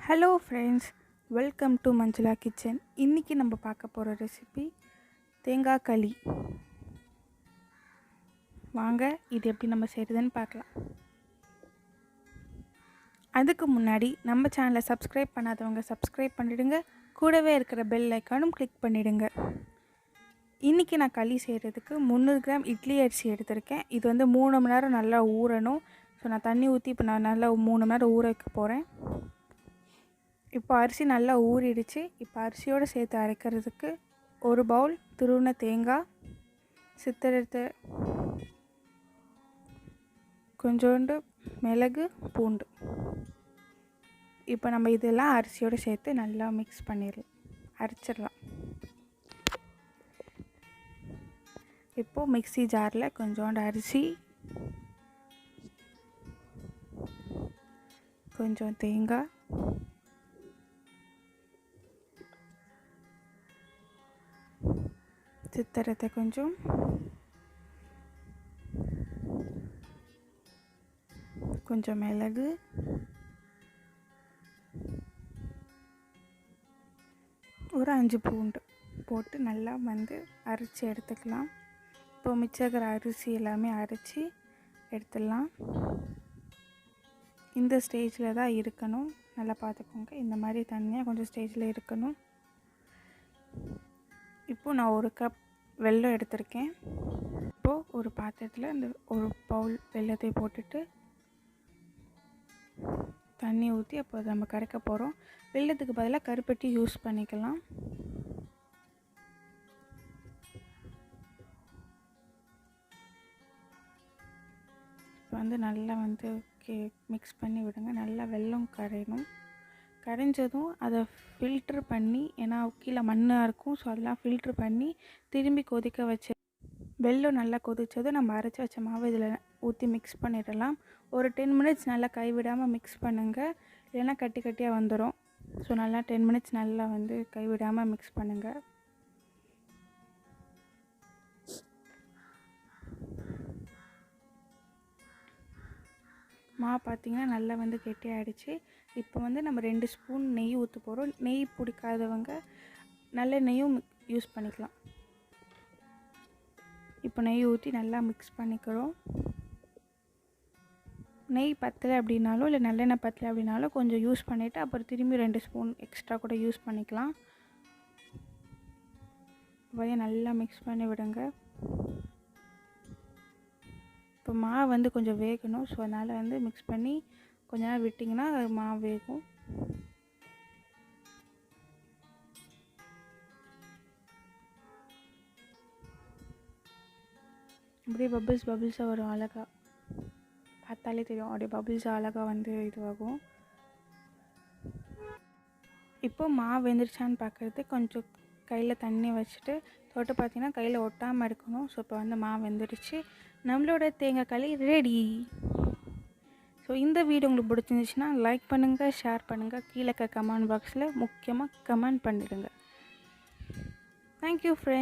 Hello friends, welcome to Manjula kitchen. இன்றைக்கி நம்ம பார்க்க போகிற ரெசிபி தேங்காய் களி. வாங்க இது எப்படி நம்ம செய்கிறதுன்னு பார்க்கலாம். அதுக்கு முன்னாடி நம்ம சேனலை சப்ஸ்கிரைப் பண்ணாதவங்க சப்ஸ்கிரைப் பண்ணிவிடுங்க. கூடவே இருக்கிற பெல் ஐக்கானும் கிளிக் பண்ணிவிடுங்க. இன்றைக்கி நான் களி செய்கிறதுக்கு 300 கிராம் இட்லி அரிசி எடுத்திருக்கேன். இது 3 மணி நேரம் நல்லா ஊறணும். ஸோ நான் தண்ணி ஊற்றி இப்போ நான் நல்லா 3 மணி நேரம் ஊற வைக்க போகிறேன். இப்போ அரிசி நல்லா ஊறிடுச்சு. இப்போ அரிசியோடு சேர்த்து அரைக்கிறதுக்கு ஒரு பவுல் துருவின தேங்காய், சித்தெடுத்த கொஞ்சோண்டு மிளகு, பூண்டு. இப்போ நம்ம இதெல்லாம் அரிசியோடு சேர்த்து நல்லா மிக்ஸ் பண்ணிடலாம், அரைச்சிடலாம். இப்போது மிக்ஸி ஜாரில் கொஞ்சோண்டு அரிசி, கொஞ்சம் தேங்காய், சித்தரத்தை கொஞ்சம் மிளகு, ஒரு 5 பூண்டு போட்டு நல்லா அரைச்சி எடுத்துக்கலாம். இப்போ மிச்சக்கிற அரிசி எல்லாமே அரைச்சி எடுத்துடலாம். இந்த ஸ்டேஜில் தான் இருக்கணும். நல்லா பார்த்துக்கோங்க, இந்த மாதிரி தண்ணியாக கொஞ்சம் ஸ்டேஜில் இருக்கணும். இப்போது நான் 1 கப் வெல்லம் எடுத்திருக்கேன். இப்போது ஒரு பாத்திரத்தில் இந்த 1 பவுல் வெல்லத்தை போட்டுட்டு தண்ணி ஊற்றி அப்போ அதை நம்ம கரைக்க போகிறோம். வெல்லத்துக்கு பதிலாக கருப்பட்டி யூஸ் பண்ணிக்கலாம். இப்போ நல்லா மிக்ஸ் பண்ணி விடுங்க. நல்லா வெல்லம் கரையணும். கரைஞ்சதும் அதை ஃபில்ட்ரு பண்ணி, ஏன்னா கீழே மண்ணாக இருக்கும், ஸோ அதெல்லாம் ஃபில்ட்ரு பண்ணி திரும்பி கொதிக்க வச்சு வெல்லம் நல்லா கொதித்ததும் நம்ம அரைச்சி வச்ச மாவு இதில் ஊற்றி மிக்ஸ் பண்ணிடலாம். ஒரு 10 மினிட்ஸ் நல்லா கைவிடாமல் மிக்ஸ் பண்ணுங்கள், இல்லைன்னா கட்டி கட்டியாக வந்துடும். ஸோ நல்லா 10 மினிட்ஸ் நல்லா கைவிடாமல் மிக்ஸ் பண்ணுங்கள். மாவு பார்த்திங்கன்னா நல்லா கெட்டியாகிடுச்சு. இப்போ நம்ம 2 ஸ்பூன் நெய் ஊற்ற போகிறோம். நெய் பிடிக்காதவங்க நல்ல நெய்யும் யூஸ் பண்ணிக்கலாம். இப்போ நெய் ஊற்றி நல்லா மிக்ஸ் பண்ணிக்கிறோம். நெய் பத்தலை அப்படின்னாலும் இல்லை நல்லெண்ணெய் பத்தலை அப்படின்னாலும் கொஞ்சம் யூஸ் பண்ணிவிட்டு அப்புறம் திரும்பி 2 ஸ்பூன் எக்ஸ்ட்ரா கூட யூஸ் பண்ணிக்கலாம். நல்லா மிக்ஸ் பண்ணி விடுங்க. இப்போ மாவு கொஞ்சம் வேகணும். ஸோ அதனால் மிக்ஸ் பண்ணி கொஞ்ச நேரம் விட்டிங்கன்னா மாவு வேகும். அப்படியே பபிள்ஸாக வரும். அழகாக பார்த்தாலே தெரியும், அப்படியே பபிள்ஸாக அழகாக இதுவாகும். இப்போ மாவு வெந்துருச்சான்னு பார்க்குறது கொஞ்சம் கையில் தண்ணி வச்சுட்டு தொட்டு பார்த்தீங்கன்னா கையில் ஒட்டாமல் இருக்கணும். ஸோ இப்போ மாவு வெந்துருச்சு. நம்மளோட தேங்காய் களி ரெடி. ஸோ இந்த வீடியோ உங்களுக்கு பிடிச்சிருந்துச்சுன்னா லைக் பண்ணுங்கள், ஷேர் பண்ணுங்கள். கீழே கமெண்ட் பாக்ஸில் முக்கியமாக கமெண்ட் பண்ணிடுங்க. Thank you friends.